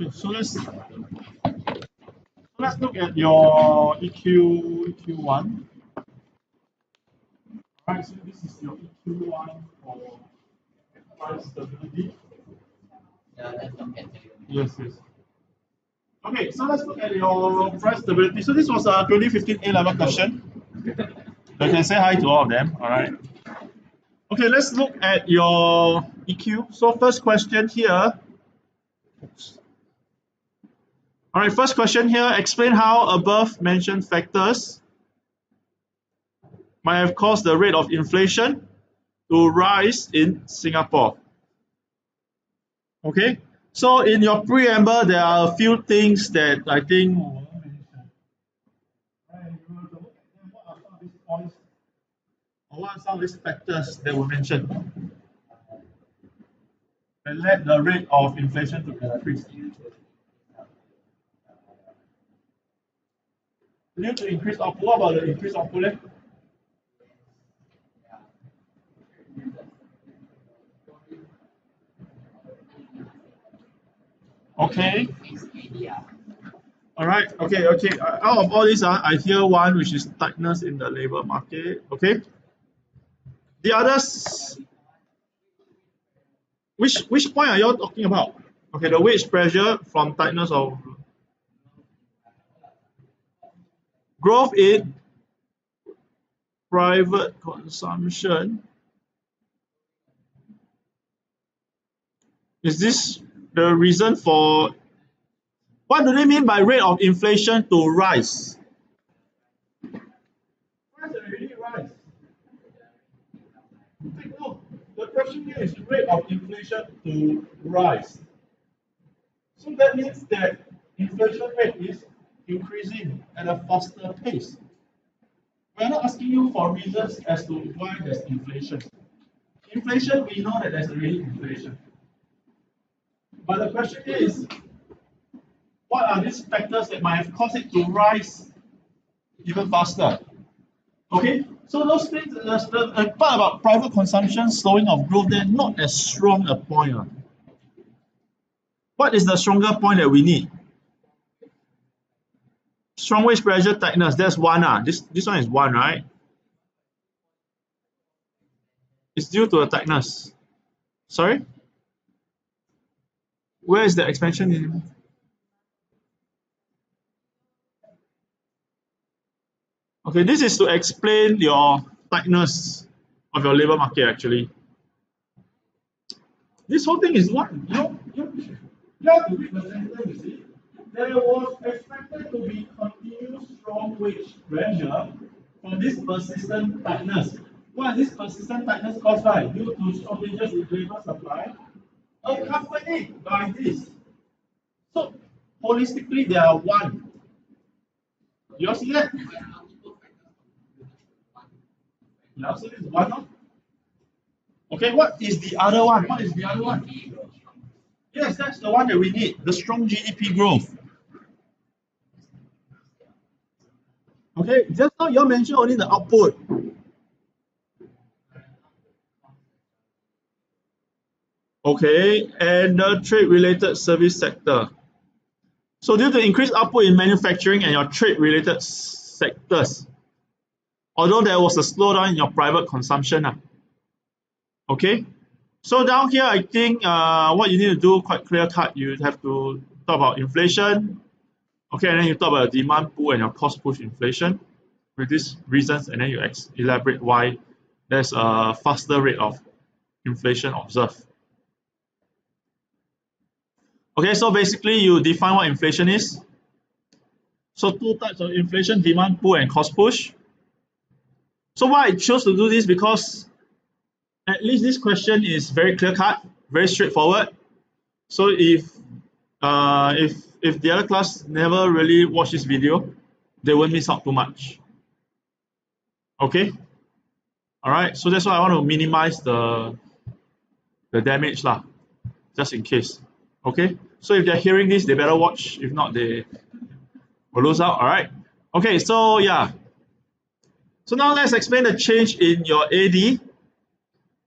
Okay, so let's look at your EQ1. Alright, so this is your EQ1 for price stability. Yes. Okay, so let's look at your price stability. So this was a 2015 A-level question. You can say hi to all of them. All right. Okay, let's look at your EQ. So first question here. Oops. All right, first question here. Explain how above mentioned factors might have caused the rate of inflation to rise in Singapore. Okay, so in your preamble, there are a few things that I think. What are some of these factors that were mentioned that led the rate of inflation to increase? Due to increased output, what about the increased output? Okay. All right. Okay. Out of all these, I hear one which is tightness in the labor market. Okay. The others, which point are you all talking about? Okay, the wage pressure from tightness of growth in private consumption. Is this the reason for what do they mean by rate of inflation to rise? Price already rise. Take note. The question here is rate of inflation to rise. So that means that inflation rate is increasing at a faster pace. We're not asking you for reasons as to why there's inflation. Inflation, we know that there's already inflation. But the question is, what are these factors that might have caused it to rise even faster? Okay, so those things, the part about private consumption, slowing of growth, they're not as strong a point. What is the stronger point that we need? Strong wage pressure, tightness, that's one. This one is one, right? It's due to a tightness. Sorry? Where is the expansion in? Okay, this is to explain your tightness of your labor market actually. This whole thing is what? You have to read the sentence, you see. There was expected to be continuous strong wage pressure from this persistent tightness. What is this persistent tightness caused by? Due to shortages in labor supply, accompanied by this. So, holistically, there are one. You all see that? Yeah, so this is one. Okay, what is the other one? What is the other one? Yes, that's the one that we need, the strong GDP growth. Okay, just now you mentioned only the output. Okay, and the trade-related service sector. So due to increased output in manufacturing and your trade-related sectors, although there was a slowdown in your private consumption. Okay, so down here, I think what you need to do quite clear-cut. You have to talk about inflation. Okay, and then you talk about the demand pull and your cost push inflation with these reasons, and then you elaborate why there's a faster rate of inflation observed. Okay, so basically you define what inflation is. So two types of inflation, demand pull and cost push. So why I chose to do this, because at least this question is very clear cut, very straightforward. So if the other class never really watched this video, they won't miss out too much. Okay? Alright, so that's why I want to minimize the damage lah, just in case. Okay? So if they're hearing this, they better watch. If not, they will lose out. Alright? Okay, so yeah. So now let's explain the change in your AD.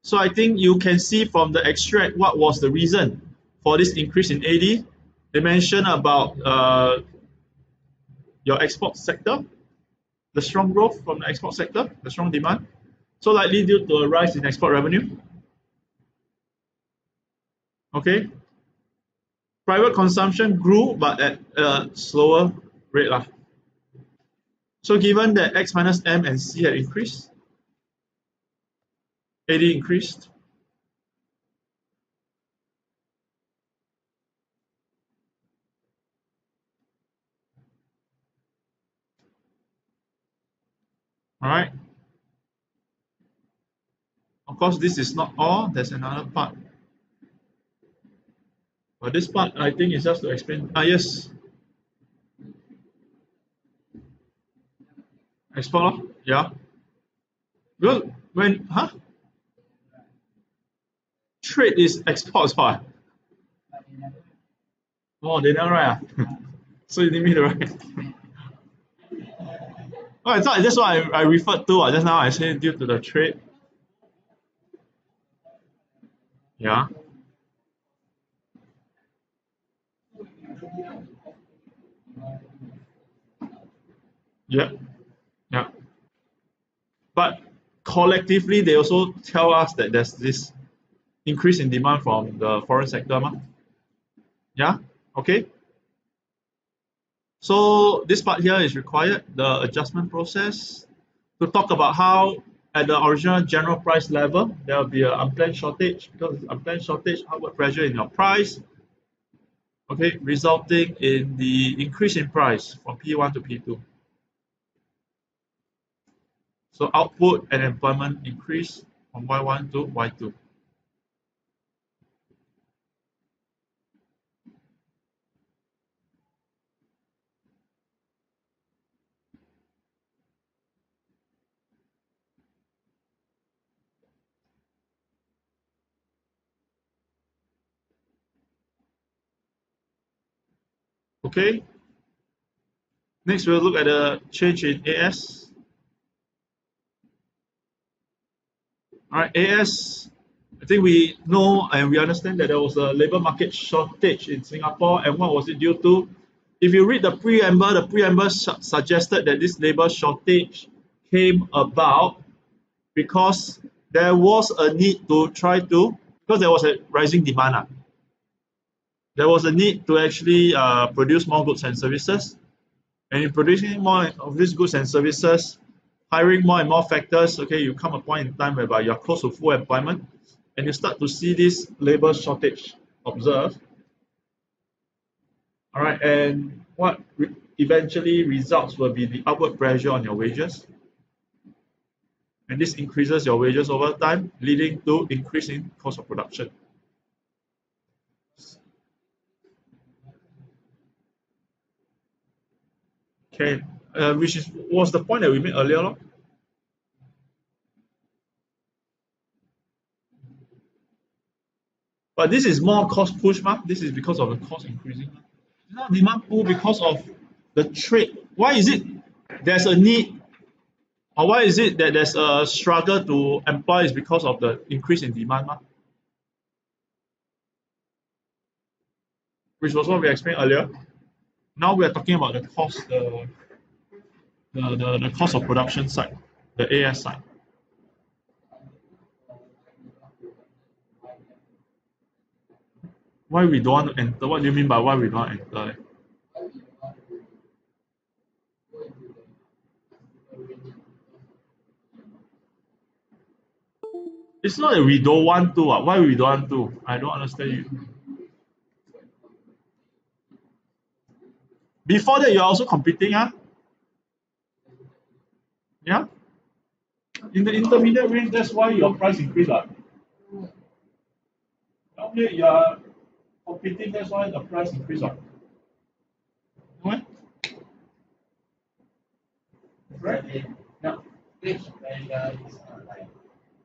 So I think you can see from the extract what was the reason for this increase in AD. They mentioned about your export sector, the strong growth from the export sector, the strong demand. So likely due to a rise in export revenue. Okay. Private consumption grew but at a slower rate lah. So given that X minus M and C had increased, AD increased. All right. Of course, this is not all. There's another part. But this part, I think, is just to explain. Yes. Export, yeah. Because when, trade is export, part. Oh, they never write. So you need me to write. Oh, I thought that's what I referred to. Just now I said due to the trade. Yeah. Yeah. Yeah. But collectively, they also tell us that there's this increase in demand from the foreign sector. Yeah. Okay. So this part here is required, the adjustment process, to talk about how at the original general price level, there will be an unplanned shortage. Because unplanned shortage, upward pressure in your price, okay, resulting in the increase in price from P1 to P2. So output and employment increase from Y1 to Y2. Okay. Next, we'll look at the change in AS. All right, AS, I think we know and we understand that there was a labor market shortage in Singapore. And what was it due to? If you read the preamble suggested that this labor shortage came about because there was a need to because there was a rising demand. There was a need to actually produce more goods and services. And in producing more of these goods and services, hiring more and more factors, okay, you come a point in time whereby you're close to full employment and you start to see this labor shortage observed. All right, and what eventually results will be the upward pressure on your wages. And this increases your wages over time, leading to increase in cost of production. Okay, which was the point that we made earlier. Lor. But this is more cost push, this is because of the cost increasing. Now demand pull because of the trade. Why is it there's a need, or why is it that there's a struggle to employ is because of the increase in demand, which was what we explained earlier. Now we are talking about the cost, the cost of production side, the AS side. Why we don't want to enter? What do you mean by why we don't want to enter? It's not that we don't want to. Why we don't want to? I don't understand you. Before that, you're also competing, yeah. In the intermediate range, that's why your price increase, Now you are competing, that's why the price increase, Right? Right? Yeah. Which measure is like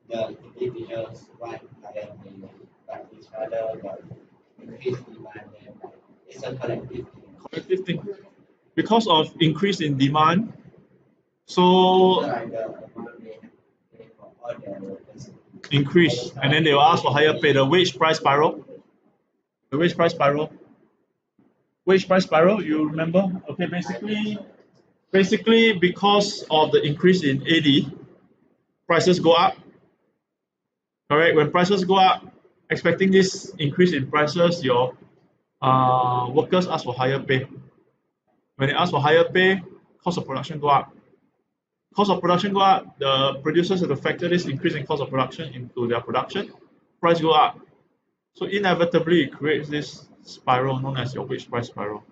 the individuals want higher payment, but it's rather the increased demand and like it's a collective thing. Collective thing. Because of increase in demand, so Like the amount they pay for all their workers. increase, and then they will ask for higher pay. The wage price spiral. The wage price spiral. wage price spiral, you remember? Okay, basically because of the increase in AD, prices go up. Correct. When prices go up, expecting this increase in prices, your workers ask for higher pay. When they ask for higher pay, cost of production go up. Cost of production go up, the producers have to factor this increase in cost of production into their production, price go up. So inevitably it creates this spiral known as your wage price spiral.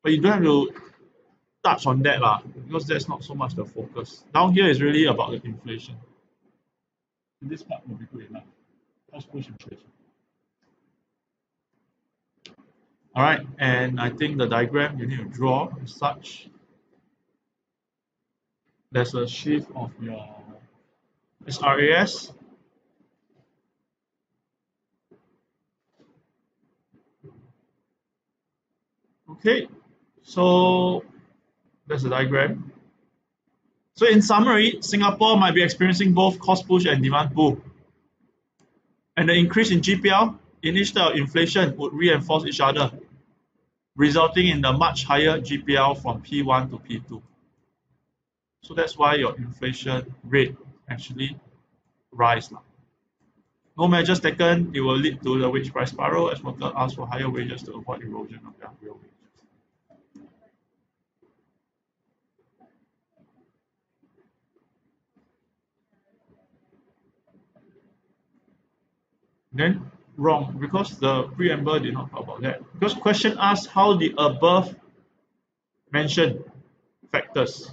But you don't have to touch on that lah, because that's not so much the focus. Down here is really about the inflation. This part will be good enough. Cost push inflation. All right, and I think the diagram you need to draw is such. There's a shift of your SRAS. Okay, so that's the diagram. So in summary, Singapore might be experiencing both cost push and demand pull. And the increase in GPL in each type of inflation would reinforce each other, resulting in a much higher GPL from P1 to P2. So that's why your inflation rate actually rise. No measures taken, it will lead to the wage price spiral as workers ask for higher wages to avoid erosion of their real wages. Then wrong, because the preamble did not talk about that. Because question asks how the above mentioned factors.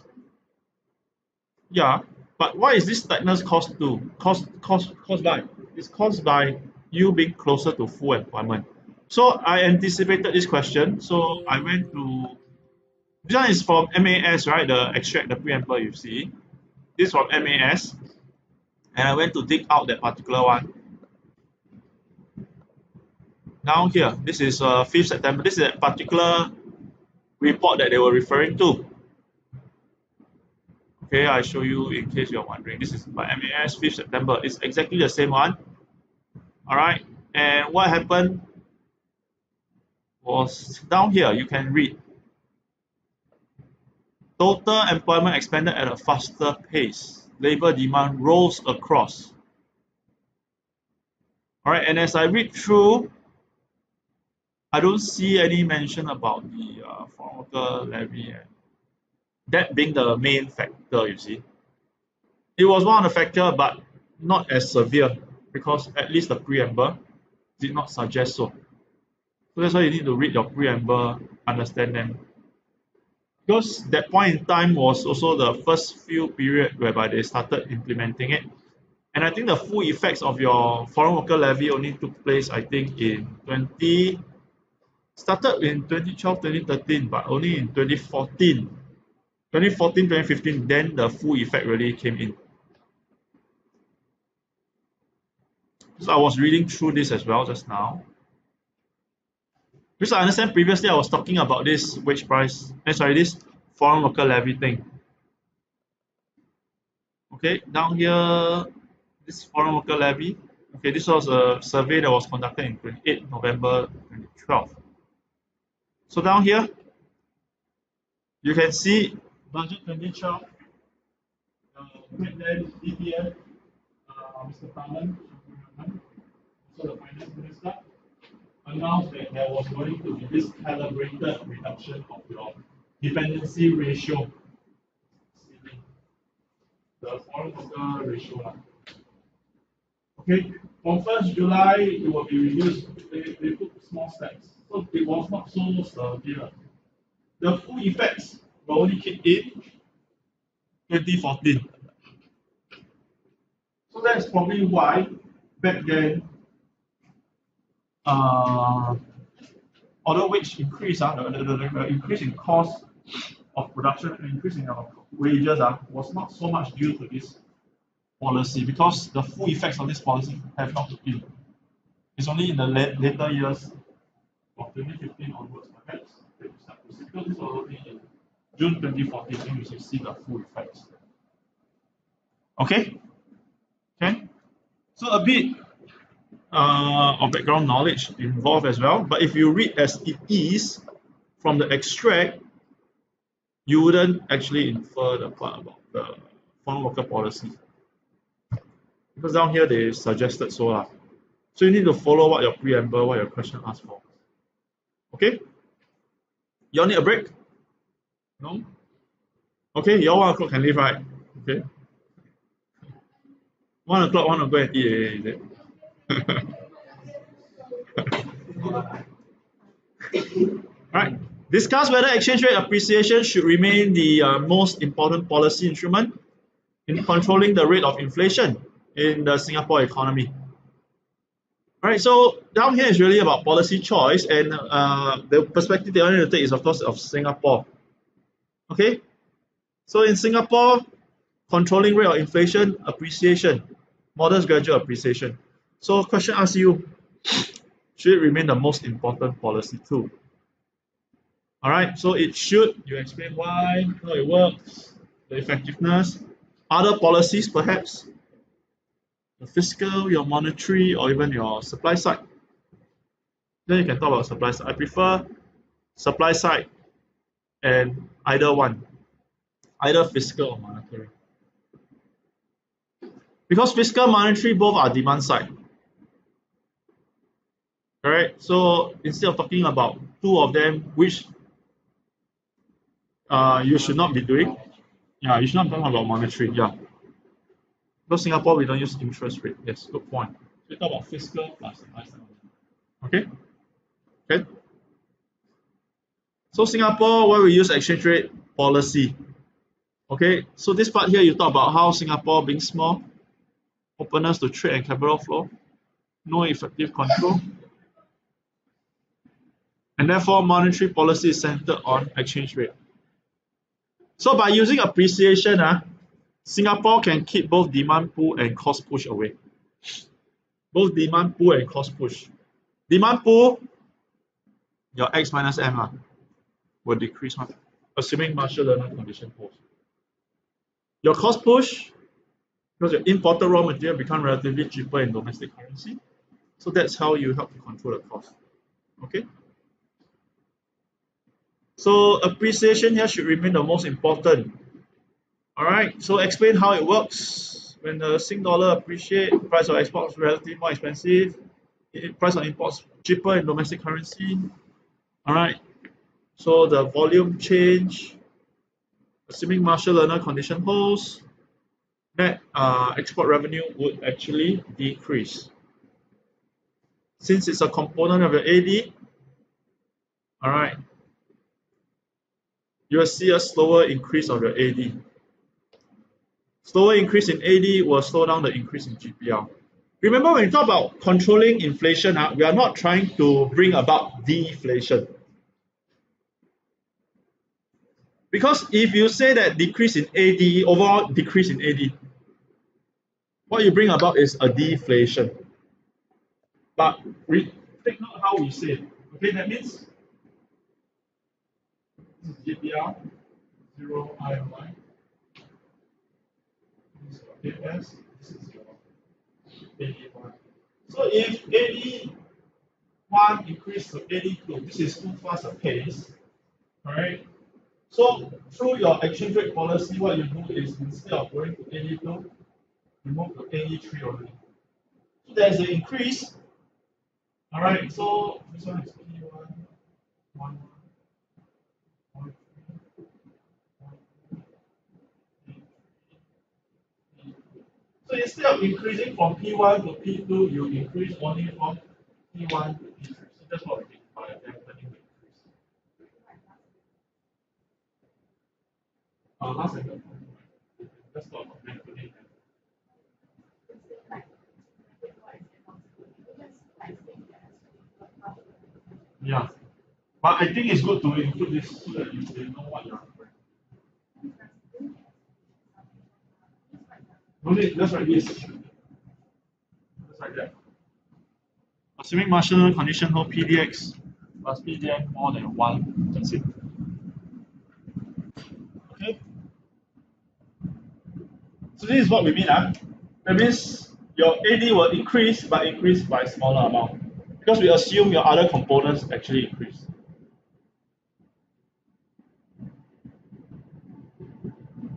Yeah, but why is this tightness caused by? It's caused by you being closer to full employment. So I anticipated this question, so I went to this one is from MAS, right? The extract, the preamble you see. This is from MAS, and I went to dig out that particular one. Down here, this is 5th September. This is a particular report that they were referring to. Okay, I show you in case you're wondering. This is by MAS 5th September. It's exactly the same one. All right, and what happened was down here. You can read. Total employment expanded at a faster pace. Labor demand rose across. All right, and as I read through, I don't see any mention about the foreign worker levy, and that being the main factor. You see, it was one of the factors, but not as severe because at least the preamble did not suggest so. So that's why you need to read your preamble, understand them. Because that point in time was also the first few period whereby they started implementing it. And I think the full effects of your foreign worker levy only took place, I think, started in 2012, 2013, but only in 2014. 2014, 2015, then the full effect really came in. So I was reading through this as well just now. Because I understand previously I was talking about this wage price, this foreign worker levy thing. Okay, down here, this foreign worker levy. Okay, this was a survey that was conducted in 28 November 2012. So down here, you can see budget 2012, back then DPM, Mr. Taman, so the finance minister, announced that there was going to be this calibrated reduction of your dependency ratio, the foreign worker ratio. Okay, from 1st July, it will be reduced. They took small steps. So it was not so severe. The full effects will only kick in 2014. So that's probably why back then, although wage increase, the increase in cost of production, increase in wages was not so much due to this policy because the full effects of this policy have not kicked in. It's only in the later years of 2015 onwards, perhaps, that you start to see, because this was only in June 2014 when you see the full effects. Okay? Okay? So a bit or background knowledge involved as well. But if you read as it is from the extract, you wouldn't actually infer the part about the foreign worker policy. Because down here they suggested so lah. So you need to follow what your preamble, what your question asks for. Okay? You all need a break? No? Okay, you all 1 o'clock can leave, right? Okay. 1 o'clock, want to go and eat, is it? Right. Discuss whether exchange rate appreciation should remain the most important policy instrument in controlling the rate of inflation in the Singapore economy. All right, so down here is really about policy choice, and the perspective they want to take is, of course, of Singapore. Okay, so in Singapore, controlling rate of inflation, appreciation, modest gradual appreciation. So question asks you, should it remain the most important policy tool? All right, so it should. You explain why, how it works, the effectiveness, other policies perhaps, the fiscal, your monetary, or even your supply side. Then you can talk about supply side. I prefer supply side and either one, either fiscal or monetary. Because fiscal, monetary, both are demand side. All right, so instead of talking about two of them, which you should not be doing, yeah, you should not talk about monetary, yeah. Because Singapore, we don't use interest rate. Yes, good point. We talk about fiscal plus supply side. Okay? Okay. So Singapore, where we use exchange rate policy. Okay, so this part here, you talk about how Singapore being small, openness to trade and capital flow, no effective control, and therefore monetary policy is centered on exchange rate. So by using appreciation, Singapore can keep both demand pull and cost push away. Both demand pull and cost push. Demand pull, your X minus M will decrease, assuming Marshall-Lerner condition holds. Your cost push, because your imported raw material become relatively cheaper in domestic currency. So that's how you help to control the cost. Okay. So appreciation here should remain the most important. All right. So explain how it works. When the Sing dollar appreciate, price of exports relatively more expensive. Price of imports cheaper in domestic currency. All right. So the volume change, assuming Marshall-Lerner condition holds, net export revenue would actually decrease. Since it's a component of your AD, all right, you will see a slower increase of your AD. Slower increase in AD will slow down the increase in GPL. Remember, when we talk about controlling inflation, we are not trying to bring about deflation. Because if you say that decrease in AD, overall decrease in AD, what you bring about is a deflation. But take note how we say it. Okay, that means this is GPL, 0 IOI. This is your AS, this is your AD1. So if AD1 increase to AD2, this is too fast a pace. Alright. So through your exchange rate policy, what you do is instead of going to AD2, you move to AD3 only. So there's an increase. Alright, so this one is P1, 1, 1, 3, 1, 3, 3. So instead of increasing from P1 to P2, you increase only from P1 to P3. So that's what we mean by dampening the increase. Last second. Let's talk about dampening. Yeah, but I think it's good to include this so that you know what you're doing. No need, just like this. Just like that. Assuming Marshall condition hold PDX plus PDM more than 1. That's it. Okay. So this is what we mean. That means your AD will increase, but increase by smaller amount because we assume your other components actually increase.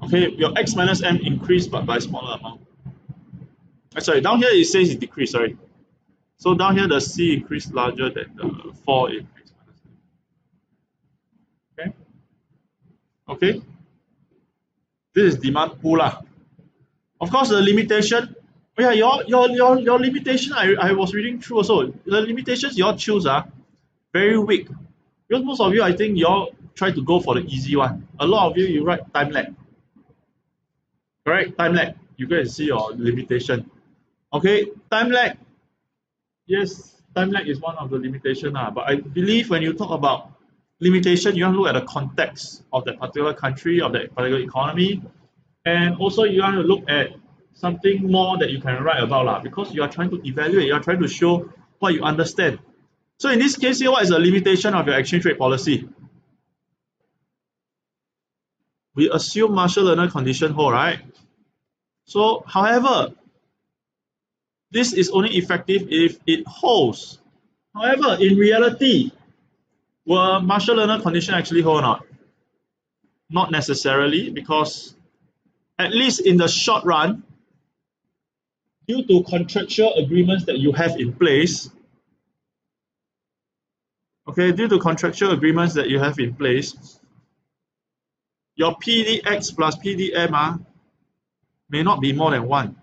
Okay, your X minus M increase, but by smaller amount. Sorry, down here it says it decrease, sorry. So down here the C increase larger than the 4 increase minus M. Okay? Okay? This is demand pool lah. Of course, the limitation. Yeah, your limitation. I was reading through also. The limitations you all choose are very weak. Because most of you, I think you all try to go for the easy one. A lot of you write time lag. Correct? Time lag. You go and see your limitation. Okay, time lag. Yes, time lag is one of the limitation. But I believe when you talk about limitation, you want to look at the context of that particular country, of that particular economy. And also you want to look at something more that you can write about because you are trying to evaluate, you are trying to show what you understand. So in this case here, what is the limitation of your exchange rate policy? We assume Marshall-Lerner condition hold, right? So however, this is only effective if it holds. However, in reality, will Marshall-Lerner condition actually hold or not? Not necessarily, because at least in the short run, due to contractual agreements that you have in place, okay, due to contractual agreements that you have in place, your PDX plus PDM may not be more than 1.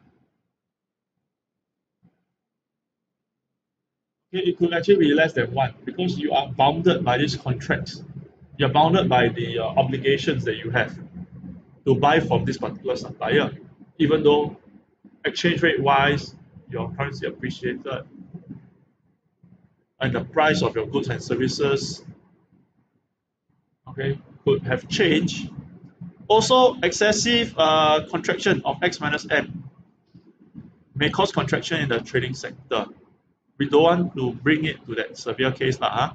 Okay, it could actually be less than 1 because you are bounded by these contracts. You're bounded by the obligations that you have to buy from this particular supplier, even though exchange rate wise, your currency appreciated and the price of your goods and services, okay, could have changed. Also, excessive contraction of X minus M may cause contraction in the trading sector. We don't want to bring it to that severe case. Because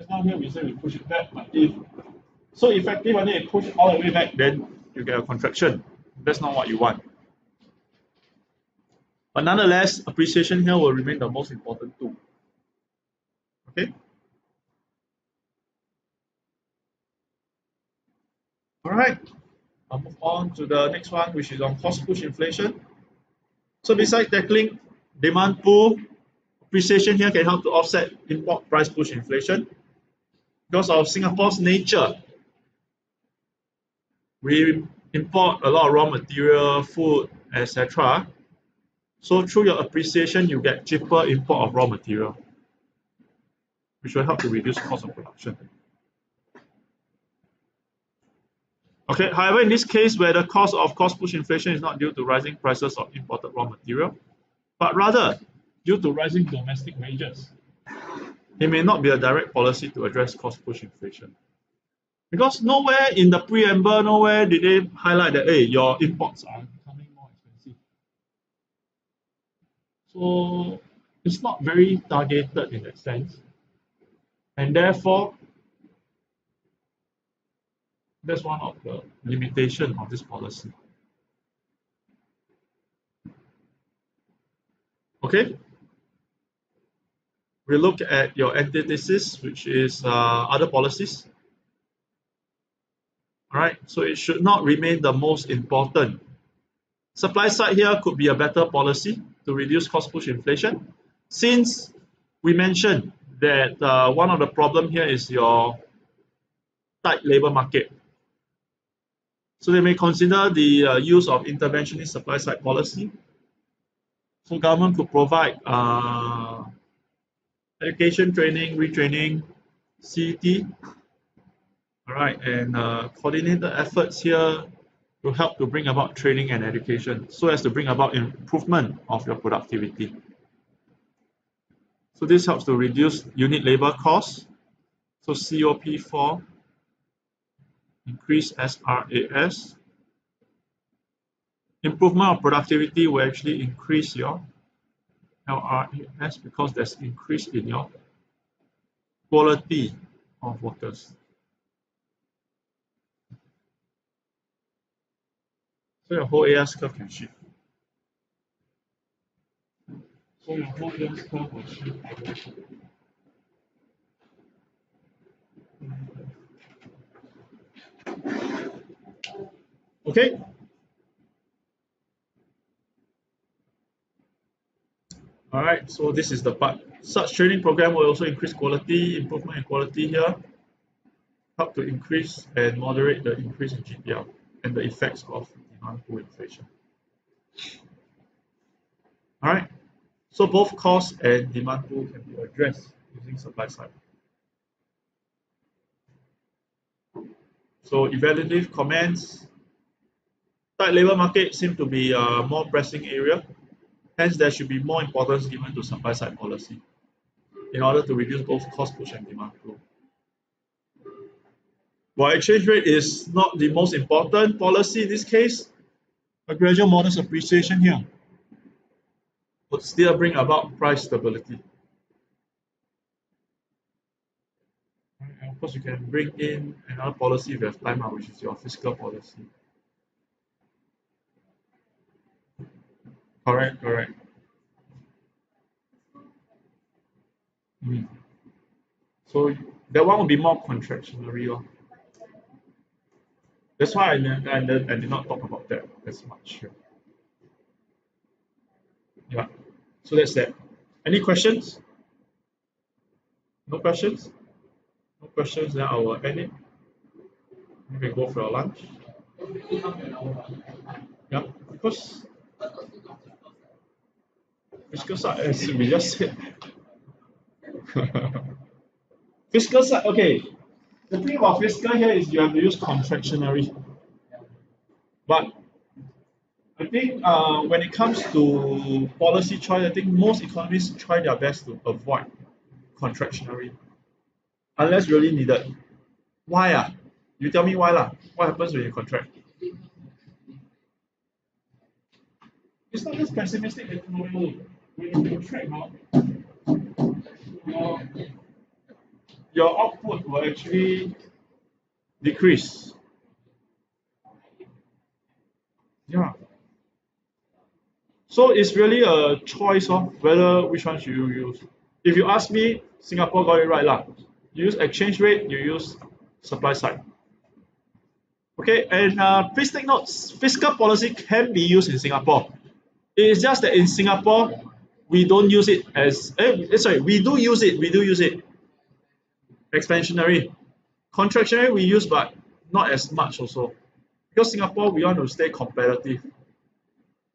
now here we say we push it back, but if so effective and then it push all the way back, then you get a contraction. That's not what you want. But nonetheless, appreciation here will remain the most important tool. Okay? Alright. I'll move on to the next one, which is on cost push inflation. So besides tackling demand pull, appreciation here can help to offset import price push inflation. Because of Singapore's nature, we import a lot of raw material, food, etc. So through your appreciation, you get cheaper import of raw material, which will help to reduce cost of production. Okay, however, in this case where the cause of cost push inflation is not due to rising prices of imported raw material, but rather due to rising domestic wages, it may not be a direct policy to address cost push inflation. Because nowhere in the preamble, nowhere did they highlight that, hey, your imports are becoming more expensive. So it's not very targeted in that sense. And therefore, that's one of the limitations of this policy. Okay? We look at your antithesis, which is other policies. All right, so it should not remain the most important. Supply side here could be a better policy to reduce cost push inflation, since we mentioned that one of the problem here is your tight labor market. So they may consider the use of interventionist supply side policy. So government could provide education, training, retraining, CET. All right, and coordinated efforts here will help to bring about training and education so as to bring about improvement of your productivity. So this helps to reduce unit labor costs. So COP4, increase SRAS. Improvement of productivity will actually increase your LRAS because there's increase in your quality of workers. So your whole AS curve can shift. So your whole yield curve will shift higher. Okay. All right. So this is the part. Such training program will also increase quality, improvement in quality here, help to increase and moderate the increase in GPL and the effects of demand pull inflation. All right. So both cost and demand pull can be addressed using supply side. So evaluative comments. Tight labor market seem to be a more pressing area. Hence, there should be more importance given to supply side policy in order to reduce both cost push and demand pull. While exchange rate is not the most important policy in this case, a gradual modest appreciation here would still bring about price stability. And of course, you can bring in another policy if you have time, which is your fiscal policy. Correct, correct. So that one will be more contractionary. That's why I did not talk about that as much. Yeah. So that's that. Any questions? No questions? No questions, then I will end it. You can go for your lunch. Yeah, because fiscal side, as we just said. Fiscal side, okay. The thing about fiscal here is you have to use contractionary. But I think when it comes to policy choice, I think most economists try their best to avoid contractionary unless really needed. Why? You tell me why lah. What happens when you contract? It's not just pessimistic editorial. When you contract now, your output will actually decrease. Yeah. So it's really a choice of whether which one should you use. If you ask me, Singapore got it right lah. You use exchange rate, you use supply side. Okay, and please take note, fiscal policy can be used in Singapore. It is just that in Singapore, we don't use it as, we do use it. Expansionary. Contractionary we use, but not as much also. Because Singapore, we want to stay competitive.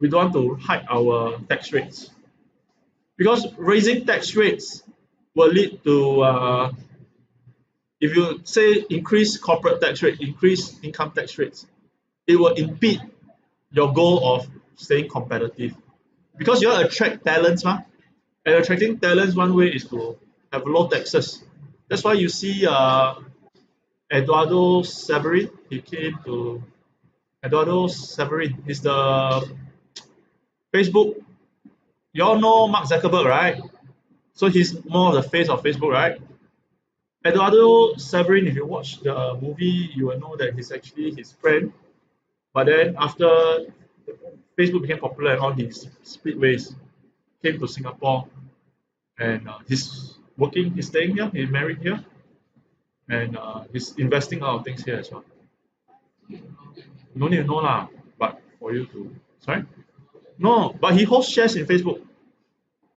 We don't want to hike our tax rates. Because raising tax rates will lead to, if you say increase corporate tax rate, increase income tax rates, it will impede your goal of staying competitive. Because you want to attract talents, and attracting talents, one way is to have low taxes. That's why you see Eduardo Severin, he's the Facebook. You all know Mark Zuckerberg, right? So he's more of the face of Facebook, right? Eduardo Severin, if you watch the movie, you will know that he's actually his friend. But then after Facebook became popular and all, he split ways, came to Singapore, and he's staying here, he's married here, and he's investing a lot of things here as well. No need to know lah, but for you to, sorry? No, but he holds shares in Facebook.